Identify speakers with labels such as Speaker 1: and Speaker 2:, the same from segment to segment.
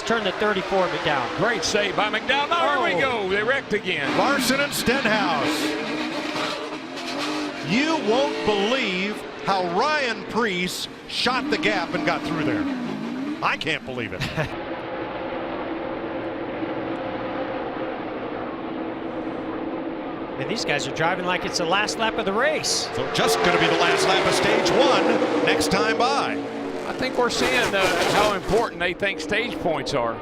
Speaker 1: Turn the 34 McDowell.
Speaker 2: Great save by McDowell. Oh, here we go. They wrecked again.
Speaker 3: Larson and Stenhouse. You won't believe how Ryan Preece shot the gap and got through there. I can't believe it.
Speaker 1: And these guys are driving like it's the last lap of the race.
Speaker 3: So just going to be the last lap of stage one next time by.
Speaker 2: I think we're seeing how important they think stage points are.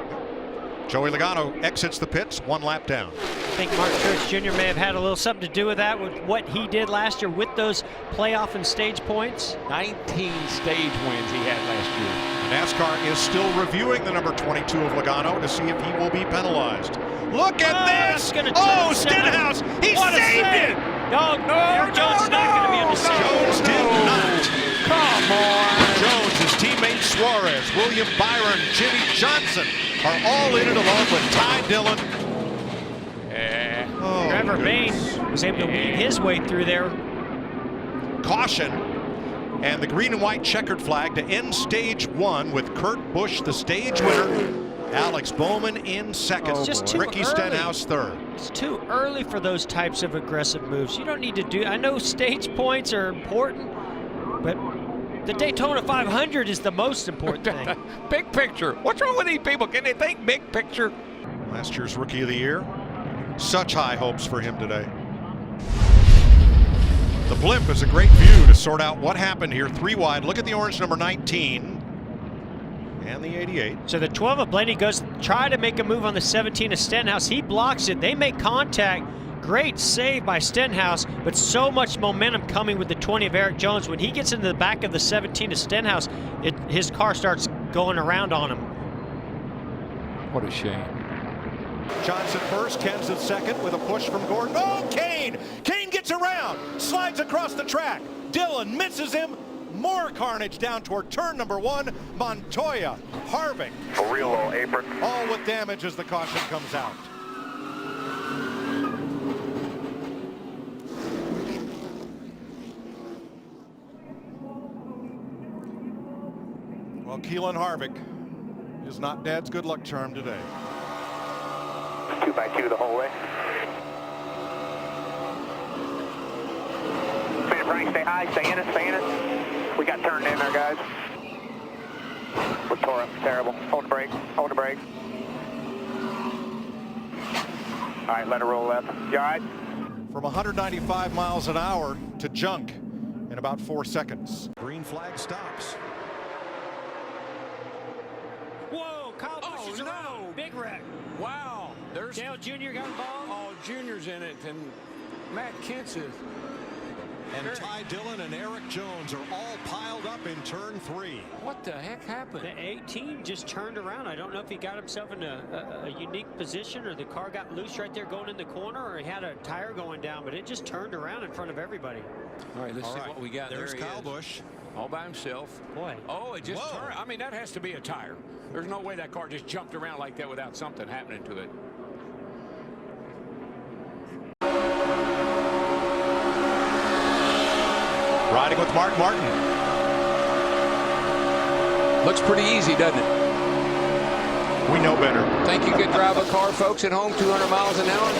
Speaker 3: Joey Logano exits the pits 1 lap down.
Speaker 1: I think Mark Truex Jr. may have had a little something to do with that, with what he did last year with those playoff and stage points.
Speaker 2: 19 stage wins he had last year.
Speaker 3: NASCAR is still reviewing the number 22 of Logano to see if he will be penalized. Look at this! Oh, Stenhouse! He saved it!
Speaker 1: No, Eric Jones is not going to be on the stage.
Speaker 3: Jones did not.
Speaker 2: Come on.
Speaker 3: Jones, his teammate Suarez, William Byron, Jimmy Johnson are all in it along with Ty Dillon.
Speaker 1: Oh, Trevor Bayne was able to weave his way through there.
Speaker 3: Caution. And the green and white checkered flag to end stage one with Kurt Busch the stage winner. Alex Bowman in second.
Speaker 1: It's just too
Speaker 3: Ricky
Speaker 1: early.
Speaker 3: Stenhouse third.
Speaker 1: It's too early for those types of aggressive moves. You don't need to do. I know stage points are important, but the Daytona 500 is the most important thing.
Speaker 2: Big picture. What's wrong with these people? Can they think big picture?
Speaker 3: Last year's Rookie of the Year. Such high hopes for him today. The blimp is a great view to sort out what happened here. 3 wide. Look at the orange number 19 and the 88.
Speaker 1: So the 12 of Blaney goes try to make a move on the 17 of Stenhouse. He blocks it. They make contact. Great save by Stenhouse, but so much momentum coming with the 20 of Eric Jones. When he gets into the back of the 17 of Stenhouse, his car starts going around on him.
Speaker 2: What a shame.
Speaker 3: Johnson first, Kenseth second with a push from Gordon. Oh, Coyne! Coyne gets around, slides across the track. Dillon misses him. More carnage down toward turn number 1. Montoya, Harvick.
Speaker 4: For real low apron.
Speaker 3: All with damage as the caution comes out. Well, Keelan Harvick is not Dad's good luck charm today.
Speaker 4: 2x2 the whole way. Frank, stay high, stay in it, stay in it. We got turned in there, guys. We're tore up, terrible. Hold the brake, hold the brake. All right, let it roll left. You all right?
Speaker 3: From 195 miles an hour to junk in about 4 seconds. Green flag stops.
Speaker 1: Whoa, Kyle Busch is around. Big wreck.
Speaker 2: Wow. There's
Speaker 1: Dale Jr. got involved.
Speaker 2: Oh, Junior's in it, and Matt Kenseth.
Speaker 3: And Ty Dillon and Eric Jones are all piled up in turn 3.
Speaker 2: What the heck happened?
Speaker 1: The 18 just turned around. I don't know if he got himself in a unique position, or the car got loose right there going in the corner, or he had a tire going down, but it just turned around in front of everybody.
Speaker 2: All right, let's see what we got.
Speaker 3: There's Kyle Busch.
Speaker 2: All by himself.
Speaker 1: Boy.
Speaker 2: Oh, it just turned. I mean, that has to be a tire. There's no way that car just jumped around like that without something happening to it.
Speaker 3: Riding with Mark Martin.
Speaker 5: Looks pretty easy, doesn't it?
Speaker 3: We know better.
Speaker 5: Think you could drive a car, folks, at home 200 miles an hour?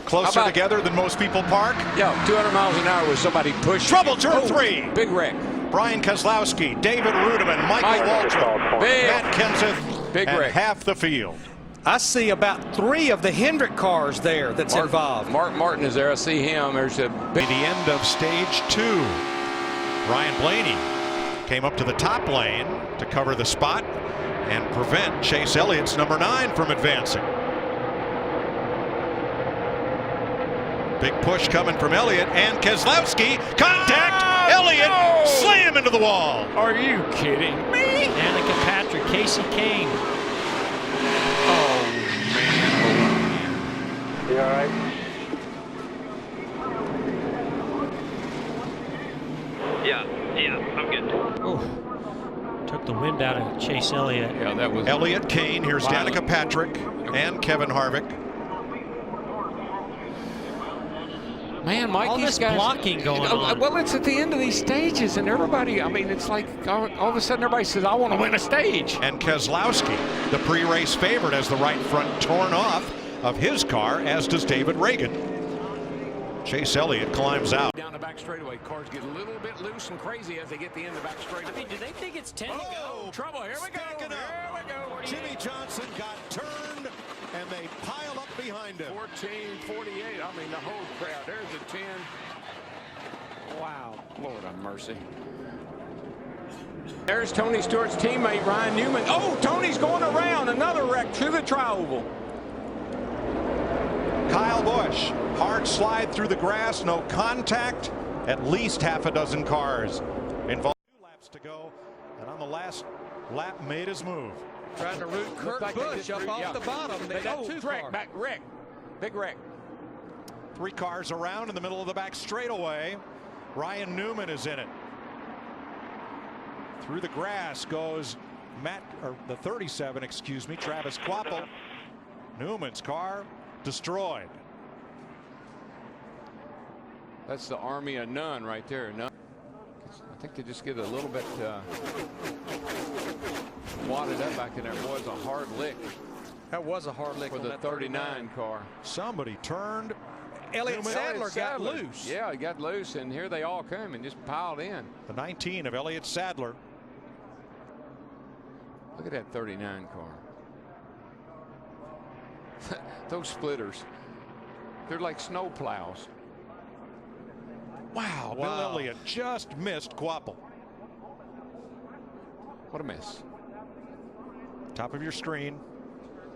Speaker 3: Closer together than most people park.
Speaker 5: Yeah, 200 miles an hour with somebody pushing.
Speaker 3: Trouble, turn 3.
Speaker 5: Big wreck.
Speaker 3: Brian Kozlowski, David Rudeman, Michael Waltrip, Matt Kenseth,
Speaker 5: Big
Speaker 3: and
Speaker 5: wreck.
Speaker 3: half the field.
Speaker 6: I see about 3 of the Hendrick cars there that's involved.
Speaker 5: Mark Martin is there. I see him. There's a big.
Speaker 3: The end of stage 2. Ryan Blaney came up to the top lane to cover the spot and prevent Chase Elliott's number 9 from advancing. Big push coming from Elliott and Keselowski. Contact! Elliott slam into the wall.
Speaker 2: Are you kidding me?
Speaker 1: Danica Patrick, Casey Kane.
Speaker 2: Oh, man.
Speaker 4: You all right?
Speaker 1: the wind out of Chase Elliott.
Speaker 2: Yeah, that was
Speaker 3: Elliott, Coyne, here's
Speaker 2: violent.
Speaker 3: Danica Patrick and Kevin Harvick.
Speaker 2: Man, Mike,
Speaker 1: All
Speaker 2: these
Speaker 1: this
Speaker 2: guys,
Speaker 1: blocking going on.
Speaker 2: Well, it's at the end of these stages, and everybody, I mean, it's like all of a sudden everybody says, I want to win a stage.
Speaker 3: And Keselowski, the pre-race favorite, has the right front torn off of his car, as does David Reagan. Chase Elliott climbs out.
Speaker 2: Down the back straightaway, cars get a little bit loose and crazy as they get the end of the back straightaway.
Speaker 1: I mean, do they think it's 10 to go?
Speaker 2: Trouble, here we go.
Speaker 3: Stacking up.
Speaker 2: Here we go. What do you
Speaker 3: Jimmy
Speaker 2: think?
Speaker 3: Johnson got turned, and they pile up behind him.
Speaker 2: 14:48. I mean, the whole crowd. There's a 10. Wow. Lord have mercy. There's Tony Stewart's teammate, Ryan Newman. Oh, Tony's going around. Another wreck through the tri-oval.
Speaker 3: Kyle Busch, hard slide through the grass, no contact. At least half a dozen cars involved. 2 laps to go, and on the last lap made his move.
Speaker 6: Trying to root Kurt
Speaker 2: Like they
Speaker 6: Busch
Speaker 2: just
Speaker 6: up
Speaker 2: root-
Speaker 6: off
Speaker 2: yeah.
Speaker 6: the bottom. They got 2
Speaker 2: wreck,
Speaker 6: cars.
Speaker 2: back wreck. Big wreck.
Speaker 3: 3 cars around in the middle of the back straightaway. Ryan Newman is in it. Through the grass goes the 37, excuse me, Travis Kvapil. Newman's car destroyed.
Speaker 2: That's the army of none right there. None. I think they just get a little bit wadded up back in there. It was a hard lick
Speaker 6: That was a hard lick
Speaker 2: for
Speaker 6: on
Speaker 2: the
Speaker 6: that
Speaker 2: 39 car.
Speaker 3: Somebody turned.
Speaker 6: Elliott
Speaker 3: Newman-
Speaker 6: Sadler got loose.
Speaker 2: Yeah, he got loose, and here they all come and just piled in.
Speaker 3: The 19 of Elliott Sadler.
Speaker 2: Look at that 39 car. Those splitters, they're like snow plows.
Speaker 3: Wow, Bill Elliott just missed Kvapil.
Speaker 2: What a mess.
Speaker 3: Top of your screen.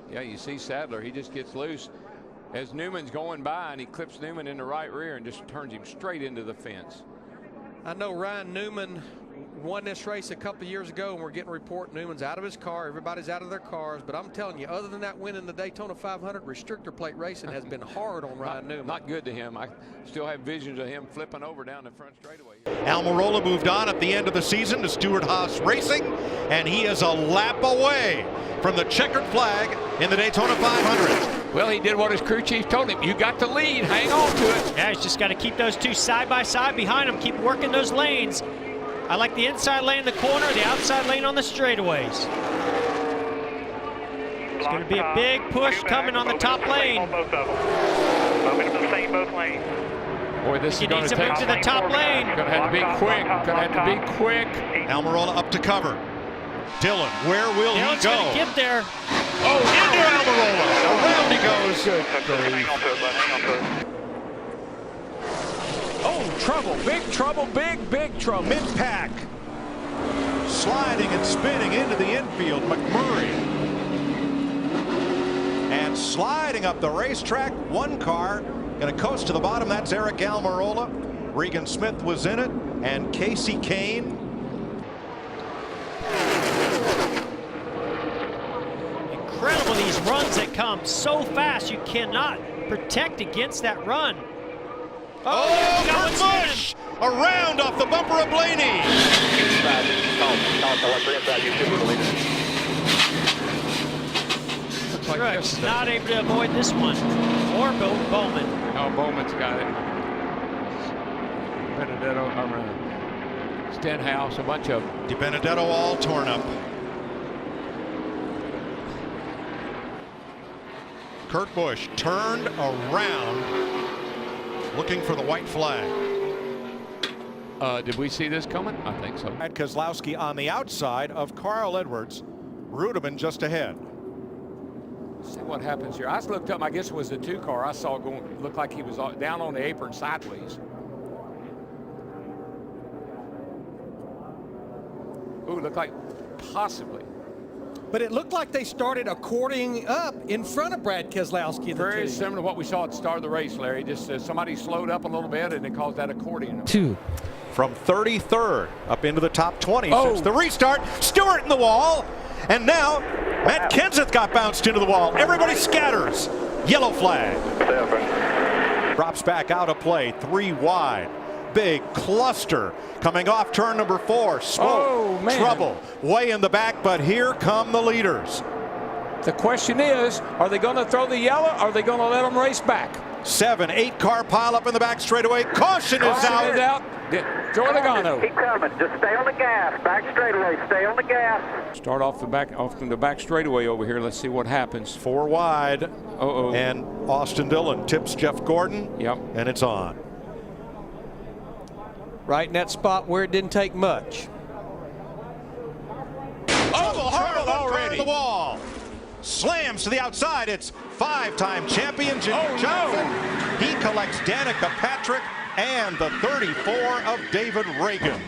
Speaker 2: Yeah, you see Sadler, he just gets loose as Newman's going by, and he clips Newman in the right rear and just turns him straight into the fence.
Speaker 6: I know Ryan Newman won this race a couple of years ago, and we're getting a report Newman's out of his car. Everybody's out of their cars. But I'm telling you, other than that win in the Daytona 500, restrictor plate racing has been hard on Ryan Newman.
Speaker 2: Not good to him. I still have visions of him flipping over down the front straightaway.
Speaker 3: Almirola moved on at the end of the season to Stewart-Haas Racing, and he is a lap away from the checkered flag in the Daytona 500.
Speaker 2: Well, he did what his crew chief told him. You got the lead. Hang on to it.
Speaker 1: Yeah, he's just got to keep those 2 side by side behind him. Keep working those lanes. I like the inside lane in the corner, the outside lane on the straightaways. It's going to be a big push coming on the top lane.
Speaker 4: Both of them. Moving to the same both lanes.
Speaker 2: Boy, this
Speaker 1: He
Speaker 2: is going
Speaker 1: needs
Speaker 2: to
Speaker 1: to
Speaker 2: take.
Speaker 1: move to the top lane.
Speaker 2: Going to have to be quick. Going to have to be quick.
Speaker 3: Almirola up to cover. Dylan, where will
Speaker 1: Dylan's
Speaker 3: he go?
Speaker 1: going to get there.
Speaker 3: Oh, into Almirola. Around he goes.
Speaker 4: Hang on to it, bud. Hang on to it.
Speaker 2: Oh, trouble. Big trouble. Big trouble.
Speaker 3: Mid-pack. Sliding and spinning into the infield, McMurray. And sliding up the racetrack, 1 car going to coast to the bottom. That's Eric Almirola. Regan Smith was in it, and Casey Coyne.
Speaker 1: Incredible, these runs that come so fast. You cannot protect against that run.
Speaker 3: Oh,
Speaker 1: Got
Speaker 3: Kurt
Speaker 1: one
Speaker 3: Busch around off the bumper of Blaney.
Speaker 2: Looks like
Speaker 1: Truex
Speaker 2: this.
Speaker 1: not able to avoid this one. Or Bowman.
Speaker 2: Oh, Bowman's got it. Benedetto, Stenhouse, a bunch of.
Speaker 3: Di Benedetto all torn up. Kurt Busch turned around looking for the white flag.
Speaker 2: Did we see this coming? I think so.
Speaker 3: Keselowski on the outside of Carl Edwards. Rudeman just ahead.
Speaker 2: See what happens here. I just looked up. I guess it was the 2 car I saw going. Looked like he was down on the apron sideways. Ooh, looked like possibly.
Speaker 6: But it looked like they started accordioning up in front of Brad Keselowski.
Speaker 2: Very similar to what we saw at the start of the race, Larry. Just somebody slowed up a little bit and it caused that accordion.
Speaker 6: 2.
Speaker 3: From 33rd up into the top 20
Speaker 2: Oh.
Speaker 3: since the restart. Stewart in the wall. And now Matt Kenseth got bounced into the wall. Everybody scatters. Yellow flag. Drops back out of play. 3 wide. Big cluster coming off turn number 4. Smoke.
Speaker 2: Oh,
Speaker 5: man.
Speaker 3: trouble. Way in the back, but here come the leaders.
Speaker 5: The question is, are they going to throw the yellow, or are they going to let them race back?
Speaker 3: 7, 8 car pile up in the back straightaway. Caution is
Speaker 5: Caution is
Speaker 3: out.
Speaker 5: Joe Logano.
Speaker 4: Keep coming. Just stay on the gas. Back straightaway. Stay on the gas.
Speaker 5: Start off from the back straightaway over here. Let's see what happens.
Speaker 3: 4 wide.
Speaker 5: Uh-oh.
Speaker 3: And Austin Dillon tips Jeff Gordon.
Speaker 5: Yep.
Speaker 3: And it's on.
Speaker 6: Right in that spot where it didn't take much.
Speaker 3: Trouble
Speaker 5: already.
Speaker 3: The wall. Slams to the outside. It's 5-time champion Jimmy Johnson.
Speaker 5: No.
Speaker 3: He collects Danica Patrick and the 34 of David Reagan.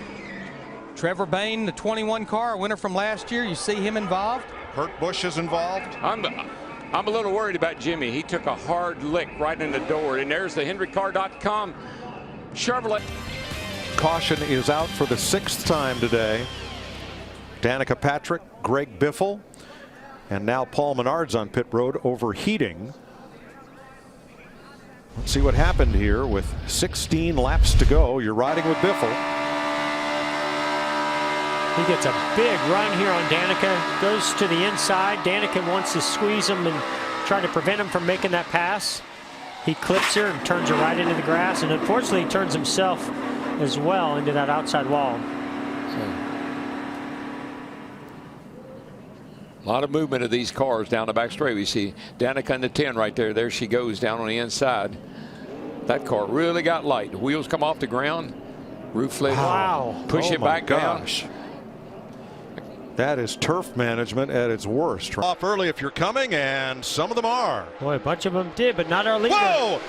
Speaker 6: Trevor Bayne, the 21 car, winner from last year. You see him involved?
Speaker 3: Kurt Busch is involved.
Speaker 5: I'm a little worried about Jimmy. He took a hard lick right in the door. And there's the HenryCar.com Chevrolet.
Speaker 3: Caution is out for the 6th time today. Danica Patrick, Greg Biffle, and now Paul Menard's on pit road overheating. Let's see what happened here with 16 laps to go. You're riding with Biffle.
Speaker 1: He gets a big run here on Danica. Goes to the inside. Danica wants to squeeze him and try to prevent him from making that pass. He clips her and turns her right into the grass, and unfortunately he turns himself as well into that outside wall.
Speaker 5: A lot of movement of these cars down the back straight. We see Danica in the 10 right there. There she goes down on the inside. That car really got light. The wheels come off the ground. Roof lid.
Speaker 1: Wow.
Speaker 5: Push it back down.
Speaker 3: That is turf management at its worst. Off early if you're coming, and some of them are.
Speaker 1: Boy, a bunch of them did, but not our leader.
Speaker 3: Whoa!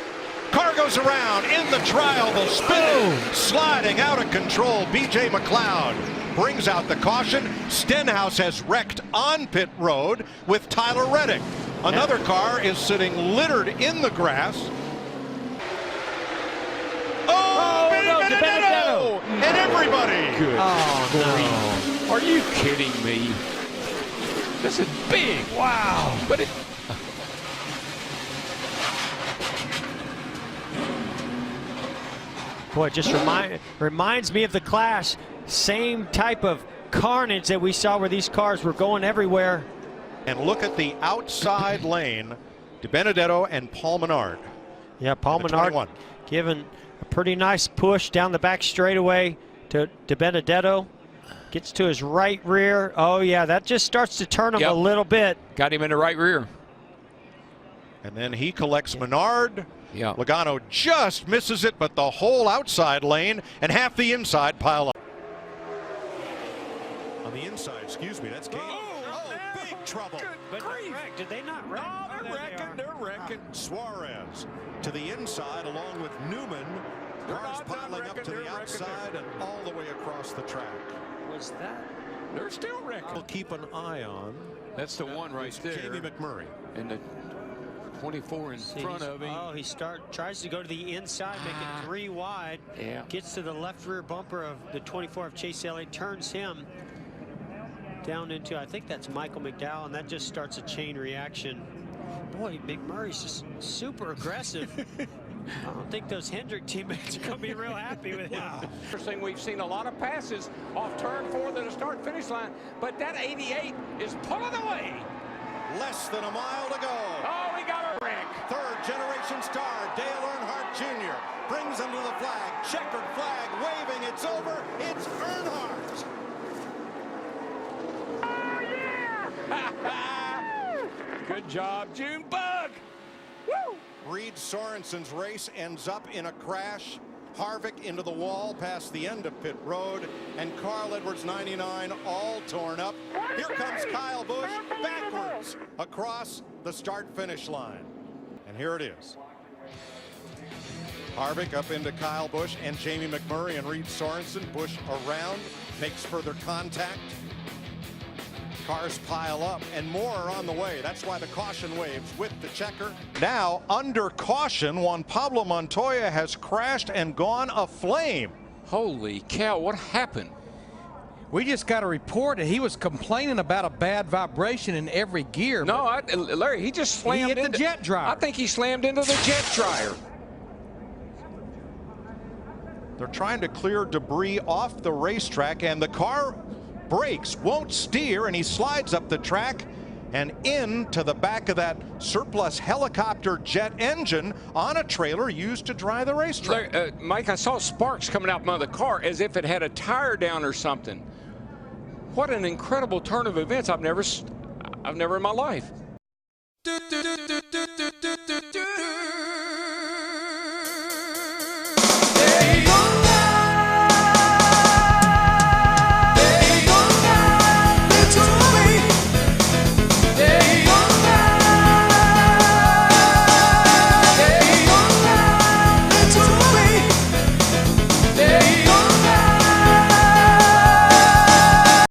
Speaker 3: Car goes around in the trial. The spinning, sliding out of control. B.J. McLeod brings out the caution. Stenhouse has wrecked on pit road with Tyler Reddick. Another car is sitting littered in the grass. Oh,
Speaker 1: no,
Speaker 3: Benedetto! And everybody.
Speaker 5: Good.
Speaker 1: Oh, no.
Speaker 5: Are you kidding me? This is big. Wow. But it.
Speaker 1: Boy, it just reminds me of the Clash. Same type of carnage that we saw where these cars were going everywhere.
Speaker 3: And look at the outside lane. DiBenedetto and Paul Menard.
Speaker 1: Yeah, Paul Menard
Speaker 3: 21.
Speaker 1: giving a pretty nice push down the back straightaway to DiBenedetto. Gets to his right rear. Oh, yeah, that just starts to turn him a little bit.
Speaker 5: Got him in the right rear.
Speaker 3: And then he collects Menard.
Speaker 5: Yeah.
Speaker 3: Logano just misses it, but the whole outside lane and half the inside pile up. On the inside, excuse me, that's Kane. Oh, big trouble.
Speaker 1: But did they not wreck?
Speaker 3: They're wrecking. Suarez to the inside along with Newman. Cars piling up to the outside and all the way across the track.
Speaker 1: Was that?
Speaker 5: They're still wrecking.
Speaker 3: We'll keep an eye on.
Speaker 5: That's the one right there.
Speaker 3: Jamie McMurray.
Speaker 5: And the 24 in front of him.
Speaker 1: Oh, he tries to go to the inside, make it 3 wide.
Speaker 5: Yeah.
Speaker 1: Gets to the left rear bumper of the 24 of Chase Elliott, turns him down into, I think that's Michael McDowell, and that just starts a chain reaction. Boy, McMurray's just super aggressive. I don't think those Hendrick teammates are going to be real happy with him.
Speaker 5: First thing, we've seen a lot of passes off turn 4 to the start finish line, but that 88 is pulling away.
Speaker 3: Less than a mile to go.
Speaker 5: Oh, we got a wreck.
Speaker 3: Third generation star Dale Earnhardt Jr. brings him to the flag. Checkered flag waving. It's over. It's Earnhardt.
Speaker 5: Good job, Junebug. Woo!
Speaker 3: Reed Sorensen's race ends up in a crash. Harvick into the wall past the end of pit road, and Carl Edwards 99 all torn up. Here comes Kyle Busch backwards across the start finish line. And here it is. Harvick up into Kyle Busch and Jamie McMurray and Reed Sorensen. Busch around, makes further contact. Cars pile up, and more are on the way. That's why the caution waves with the checker. Now, under caution, Juan Pablo Montoya has crashed and gone aflame.
Speaker 5: Holy cow, what happened?
Speaker 6: We just got a report that he was complaining about a bad vibration in every gear.
Speaker 5: No, Larry, he just slammed
Speaker 6: hit
Speaker 5: into
Speaker 6: the jet dryer.
Speaker 5: I think he slammed into the jet dryer.
Speaker 3: They're trying to clear debris off the racetrack, and the car brakes, won't steer, and he slides up the track and into the back of that surplus helicopter jet engine on a trailer used to dry the racetrack.
Speaker 5: Mike, I saw sparks coming out from under the car as if it had a tire down or something. What an incredible turn of events. I've never in my life.
Speaker 7: There you go.